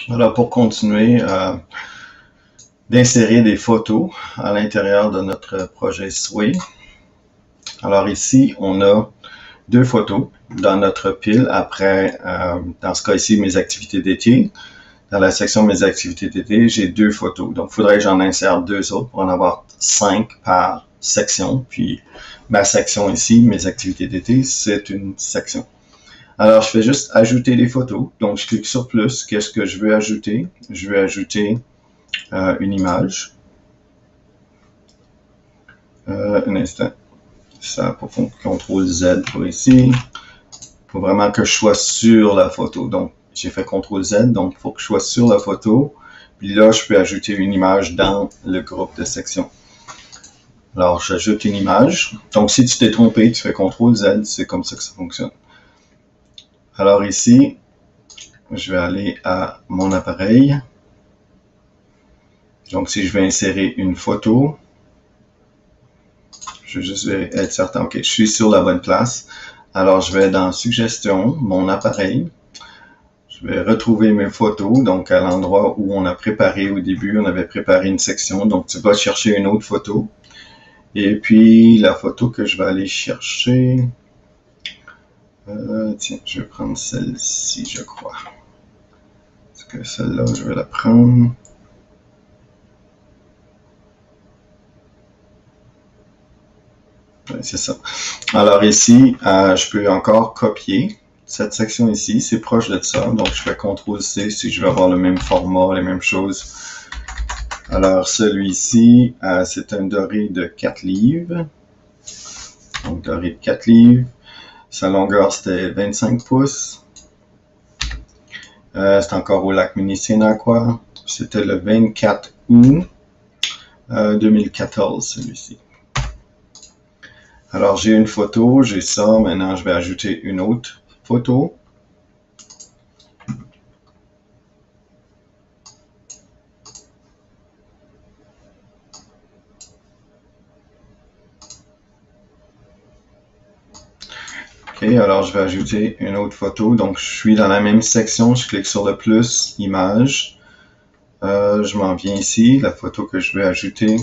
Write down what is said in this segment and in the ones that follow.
Alors, pour continuer, d'insérer des photos à l'intérieur de notre projet Sway. Alors ici, on a deux photos dans notre pile après, dans ce cas ici, mes activités d'été. Dans la section Mes activités d'été, j'ai deux photos. Donc, il faudrait que j'en insère deux autres pour en avoir 5 par section. Puis, ma section ici, Mes activités d'été, c'est une section. Alors, je fais juste ajouter des photos. Donc, je clique sur plus. Qu'est-ce que je veux ajouter? Je veux ajouter une image. Un instant. Ça, pour CTRL Z pour ici. Il faut vraiment que je sois sur la photo. Donc, j'ai fait CTRL Z, donc il faut que je sois sur la photo. Puis là, je peux ajouter une image dans le groupe de section. Alors, j'ajoute une image. Donc, si tu t'es trompé, tu fais CTRL Z, c'est comme ça que ça fonctionne. Alors ici, je vais aller à mon appareil. Donc, si je vais insérer une photo, je vais juste être certain, ok, je suis sur la bonne place. Alors, je vais dans Suggestions, mon appareil. Je vais retrouver mes photos, donc à l'endroit où on a préparé au début, on avait préparé une section. Donc, tu vas chercher une autre photo. Et puis, la photo que je vais aller chercher... tiens, je vais prendre celle-ci, je crois. Est-ce que celle-là, je vais la prendre... C'est ça. Alors ici, je peux encore copier cette section ici. C'est proche de ça. Donc, je fais CTRL-C si je veux avoir le même format, les mêmes choses. Alors, celui-ci, c'est un doré de 4 livres. Donc, doré de 4 livres. Sa longueur, c'était 25 pouces. C'est encore au lac Minnesota. C'était le 24 août 2014, celui-ci. Alors, j'ai une photo, j'ai ça. Maintenant, je vais ajouter une autre photo. OK, alors je vais ajouter une autre photo. Donc, je suis dans la même section. Je clique sur le plus, image. Je m'en viens ici. La photo que je vais ajouter,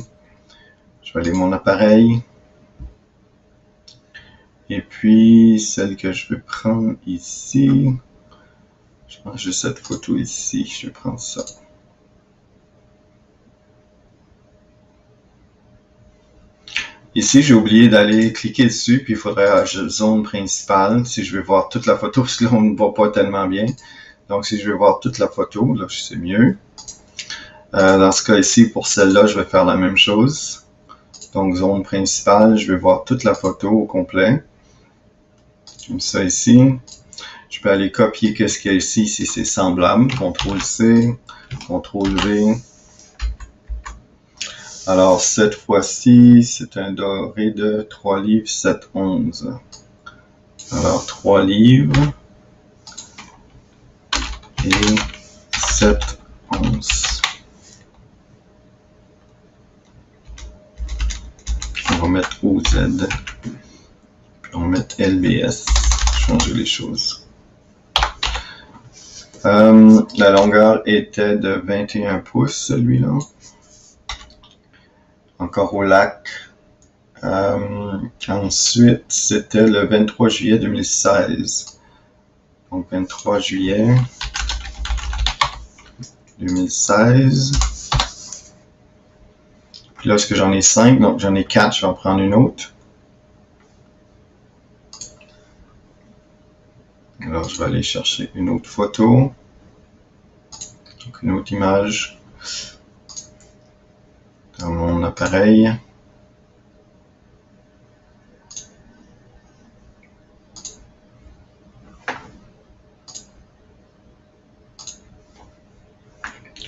je vais aller à mon appareil. Et puis, celle que je vais prendre ici, je prends juste cette photo ici, je vais prendre ça. Ici, j'ai oublié d'aller cliquer dessus, puis il faudrait la zone principale si je veux voir toute la photo, parce que là, on ne voit pas tellement bien. Donc, si je veux voir toute la photo, là, c'est mieux. Dans ce cas ici, pour celle-là, je vais faire la même chose. Donc, zone principale, je vais voir toute la photo au complet. Comme ça ici. Je peux aller copier qu'est-ce qu'il y a ici si c'est semblable. CTRL-C, CTRL-V. Alors, cette fois-ci, c'est un doré de 3 livres 7/11. Alors, 3 livres et 7/11. On va mettre OZ. Puis on va mettre LBS. Changer les choses. La longueur était de 21 pouces, celui-là. Encore au lac. Ensuite, c'était le 23 juillet 2016. Donc, 23 juillet 2016. Puis là, parce que j'en ai 5, donc j'en ai 4, je vais en prendre une autre. Alors, je vais aller chercher une autre photo. Donc, une autre image. Dans mon appareil.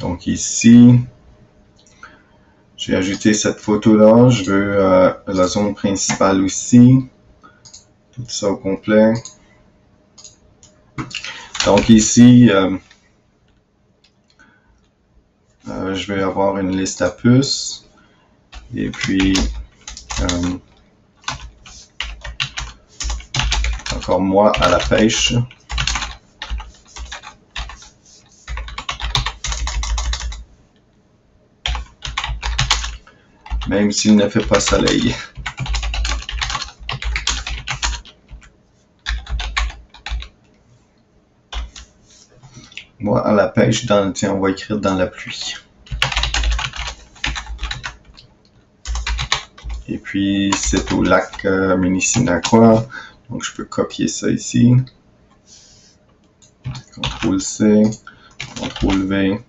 Donc ici, j'ai ajouté cette photo-là. Je veux la zone principale aussi. Tout ça au complet. Donc ici, je vais avoir une liste à puces. Et puis, encore moi à la pêche. même s'il ne fait pas soleil. Moi, à la pêche, tiens, on va écrire dans la pluie. Et puis, c'est au lac Minissinaqua. Donc, je peux copier ça ici. CTRL-C, CTRL-V.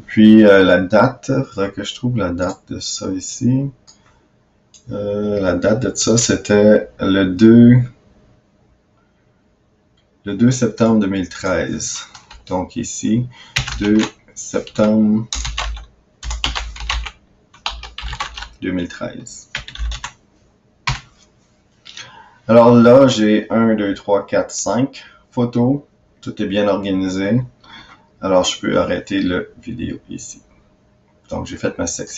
Puis, la date, il faudrait que je trouve la date de ça ici. La date de ça, c'était le 2 septembre 2013. Donc, ici, 2 septembre 2013. Alors là, j'ai 1, 2, 3, 4, 5 photos. Tout est bien organisé. Alors, je peux arrêter la vidéo ici. Donc, j'ai fait ma section.